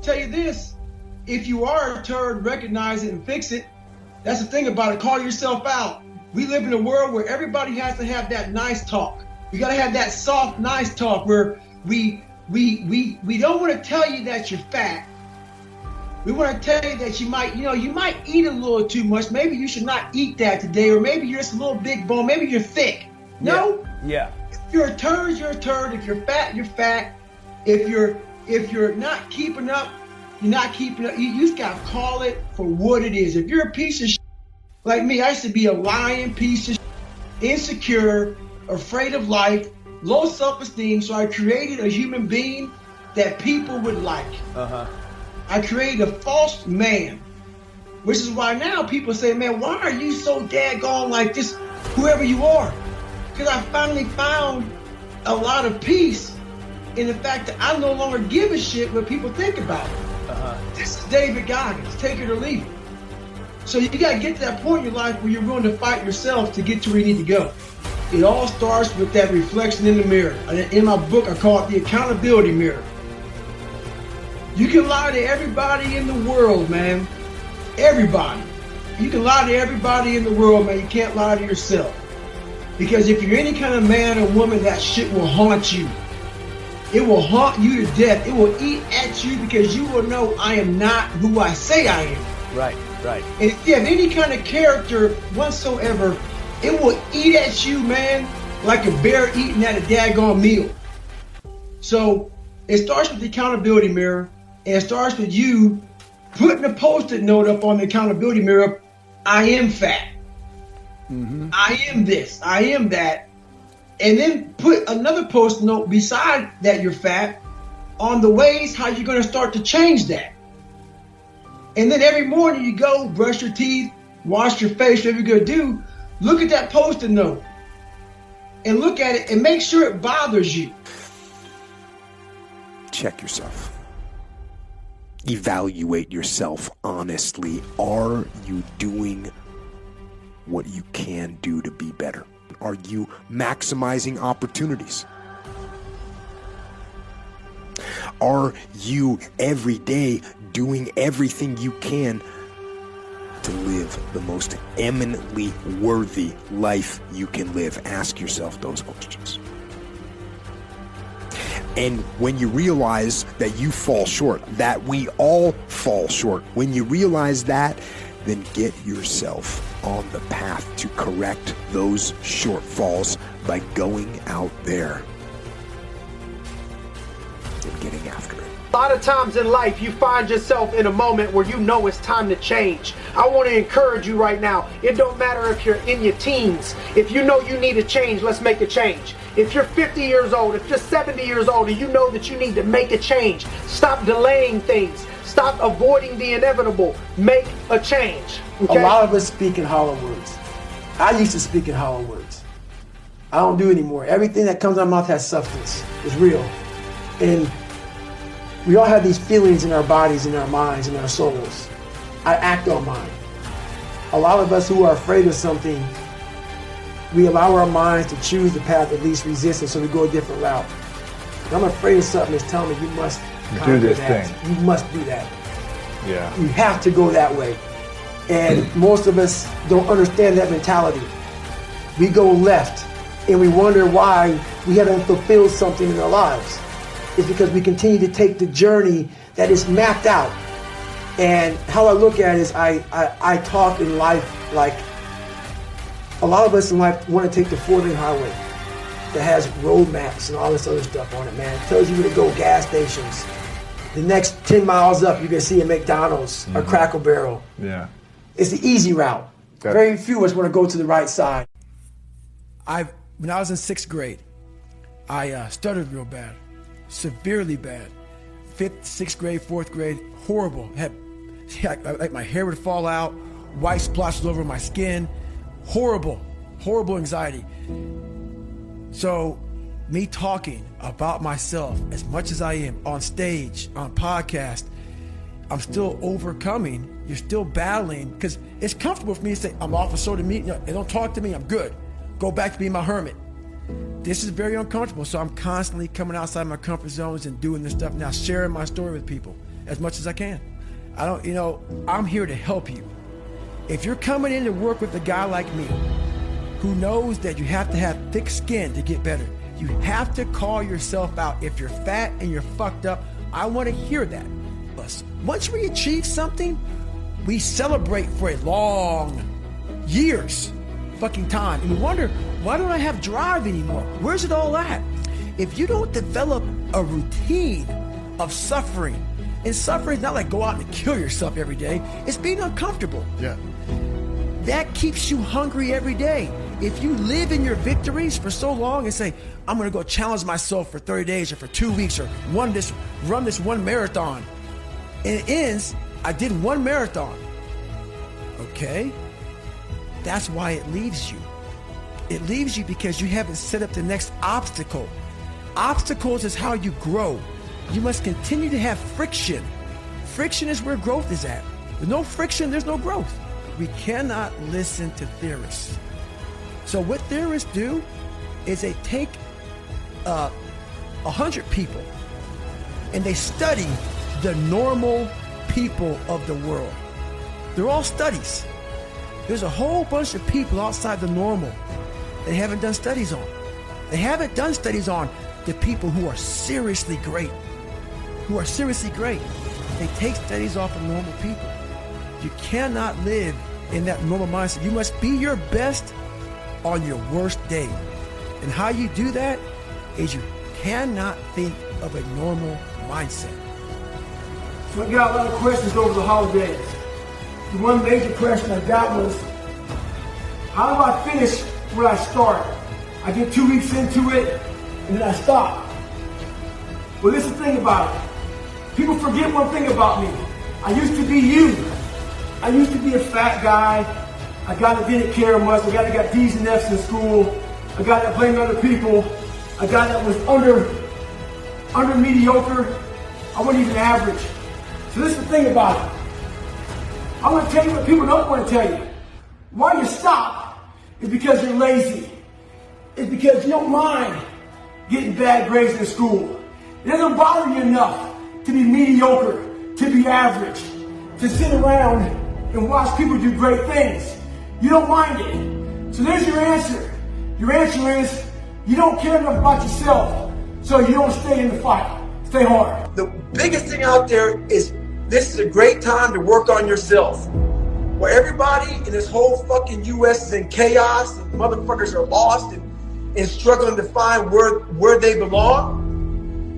tell you this, if you are a turd, recognize it and fix it. That's the thing about it. Call yourself out. We live in a world where everybody has to have that nice talk. We got to have that soft, nice talk where we don't want to tell you that you're fat. We want to tell you that you might eat a little too much. Maybe you should not eat that today, or maybe you're just a little big bone. Maybe you're thick. No. Yeah. If you're a turd, you're a turd. If you're fat, you're fat. If you're not keeping up, you're not keeping up. You just gotta call it for what it is. If you're a piece of shit, like me, I used to be a lying piece of shit, insecure, afraid of life, low self-esteem. So I created a human being that people would like. I created a false man, which is why now people say, man, why are you so daggone like this, whoever you are? Because I finally found a lot of peace in the fact that I no longer give a shit what people think about it. This is David Goggins, take it or leave it. So you got to get to that point in your life where you're willing to fight yourself to get to where you need to go. It all starts with that reflection in the mirror. In my book, I call it the accountability mirror. You can lie to everybody in the world, man. Everybody. You can lie to everybody in the world, man. You can't lie to yourself. Because if you're any kind of man or woman, that shit will haunt you. It will haunt you to death. It will eat at you because you will know I am not who I say I am. Right. And if you have any kind of character whatsoever, it will eat at you, man, like a bear eating at a daggone meal. So it starts with the accountability mirror, and it starts with you putting a Post-it note up on the accountability mirror. I am fat. I am this. I am that. And then put another Post-it note beside that you're fat on the ways how you're going to start to change that. And then every morning you go brush your teeth, wash your face, whatever you're going to do, look at that Post-it note and look at it and make sure it bothers you. Check yourself. Evaluate yourself honestly. Are you doing what you can do to be better? Are you maximizing opportunities? Are you every day doing everything you can to live the most eminently worthy life you can live? Ask yourself those questions. And when you realize that you fall short, that we all fall short, when you realize that, then get yourself on the path to correct those shortfalls by going out there and getting after it. A lot of times in life, you find yourself in a moment where you know it's time to change. I want to encourage you right now. It don't matter if you're in your teens. If you know you need a change, let's make a change. If you're 50 years old, if you're 70 years old, and you know that you need to make a change, stop delaying things. Stop avoiding the inevitable. Make a change. Okay? A lot of us speak in hollow words. I used to speak in hollow words. I don't do it anymore. Everything that comes out of my mouth has substance. It's real. And we all have these feelings in our bodies, in our minds, in our souls. I act on mine. A lot of us who are afraid of something, we allow our minds to choose the path of least resistance, so we go a different route. If I'm afraid of something, it's telling me you must do this that. thing. You must do that. Yeah. You have to go that way. And most of us don't understand that mentality. We go left and we wonder why we haven't fulfilled something in our lives. It's because we continue to take the journey that is mapped out. And how I look at it is I talk in life like a lot of us in life want to take the 4-lane highway that has road maps and all this other stuff on it, man. It tells you where to go, gas stations. The next 10 miles up, you're going to see a McDonald's or Cracker Barrel. Yeah. It's the easy route. Very few of us want to go to the right side. When I was in 6th grade, I stuttered real bad, severely bad. 5th, 6th grade, 4th grade, horrible. Like my hair would fall out, white splotches over my skin. Horrible anxiety. So me talking about myself as much as I am on stage, on podcast, I'm still overcoming. You're still battling because it's comfortable for me to say, I'm off of social media. They don't talk to me. I'm good. Go back to being my hermit. This is very uncomfortable. So I'm constantly coming outside my comfort zones and doing this stuff now, sharing my story with people. as much as I can. I'm here to help you. If you're coming in to work with a guy like me, who knows that you have to have thick skin to get better, you have to call yourself out. If you're fat and you're fucked up, I want to hear that. Once we achieve something, we celebrate for a long years fucking time. And we wonder, why don't I have drive anymore? Where's it all at? If you don't develop a routine of suffering, and suffering is not like go out and kill yourself every day, it's being uncomfortable. Yeah. That keeps you hungry every day. If you live in your victories for so long and say, I'm gonna go challenge myself for 30 days or for 2 weeks or run this one marathon, and it ends, I did one marathon. Okay? That's why it leaves you. It leaves you because you haven't set up the next obstacle. Obstacles is how you grow. You must continue to have friction. Friction is where growth is at. With no friction, there's no growth. We cannot listen to theorists. So what theorists do is they take 100 people and they study the normal people of the world. They're all studies. There's a whole bunch of people outside the normal they haven't done studies on. They haven't done studies on the people who are seriously great. They take studies off of normal people. You cannot live in that normal mindset. You must be your best on your worst day. And how you do that is you cannot think of a normal mindset. So I got a lot of questions over the holidays. The one major question I got was, how do I finish where I start? I get 2 weeks into it, and then I stop. Well, this is the thing about it. People forget one thing about me. I used to be you. I used to be a fat guy. A guy that didn't care much. A guy that got D's and F's in school. A guy that blamed other people. A guy that was under mediocre. I wasn't even average. So this is the thing about it. I'm going to tell you what people don't want to tell you. Why you stop is because you're lazy. It's because you don't mind getting bad grades in school. It doesn't bother you enough to be mediocre, to be average, to sit around and watch people do great things. You don't mind it. So there's your answer. Your answer is you don't care enough about yourself, so you don't stay in the fight. Stay hard. The biggest thing out there is this is a great time to work on yourself. Where everybody in this whole fucking US is in chaos and motherfuckers are lost and struggling to find where they belong.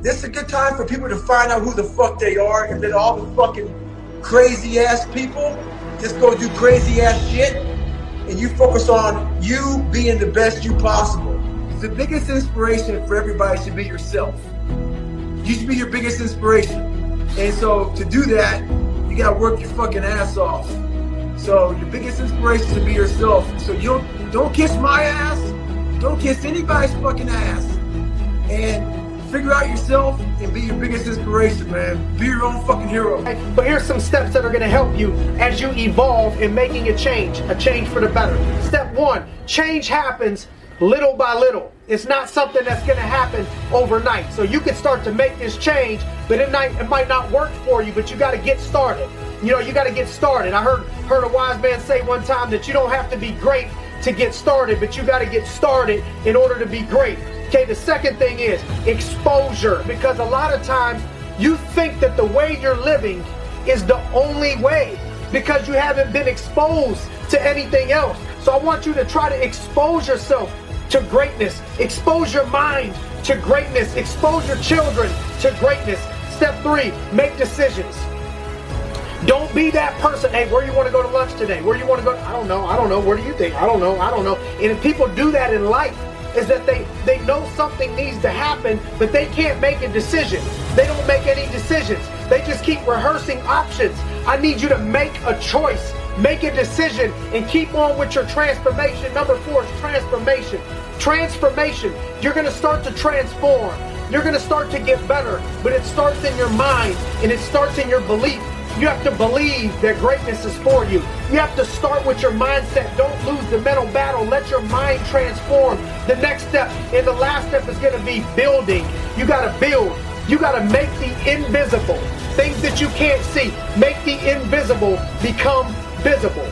This is a good time for people to find out who the fuck they are and let all the fucking crazy ass people just go do crazy ass shit and you focus on you being the best you possible. The biggest inspiration for everybody should be yourself. You should be your biggest inspiration. And so to do that, you gotta work your fucking ass off. So your biggest inspiration should be yourself. So you don't kiss my ass, don't kiss anybody's fucking ass. And figure out yourself and be your biggest inspiration, man. Be your own fucking hero. But here's some steps that are gonna help you as you evolve in making a change for the better. Step 1, change happens little by little. It's not something that's gonna happen overnight. So you can start to make this change, but it might not work for you, but you gotta get started. You gotta get started. I heard a wise man say one time that you don't have to be great to get started, but you gotta get started in order to be great. Okay, the second thing is exposure, because a lot of times you think that the way you're living is the only way because you haven't been exposed to anything else. So I want you to try to expose yourself to greatness, expose your mind to greatness, expose your children to greatness. Step 3, make decisions. Don't be that person, hey, where you want to go to lunch today? Where you want to go? I don't know. Where do you think? I don't know. And if people do that in life, is that they know something needs to happen, but they can't make a decision. They don't make any decisions. They just keep rehearsing options. I need you to make a choice, make a decision, and keep on with your transformation. Number 4 is transformation. Transformation. You're going to start to transform. You're going to start to get better, but it starts in your mind, and it starts in your belief. You have to believe that greatness is for you. You have to start with your mindset. Don't lose the mental battle. Let your mind transform. The next step and the last step is going to be building. You got to build. You got to make the invisible. things that you can't see. Make the invisible become visible.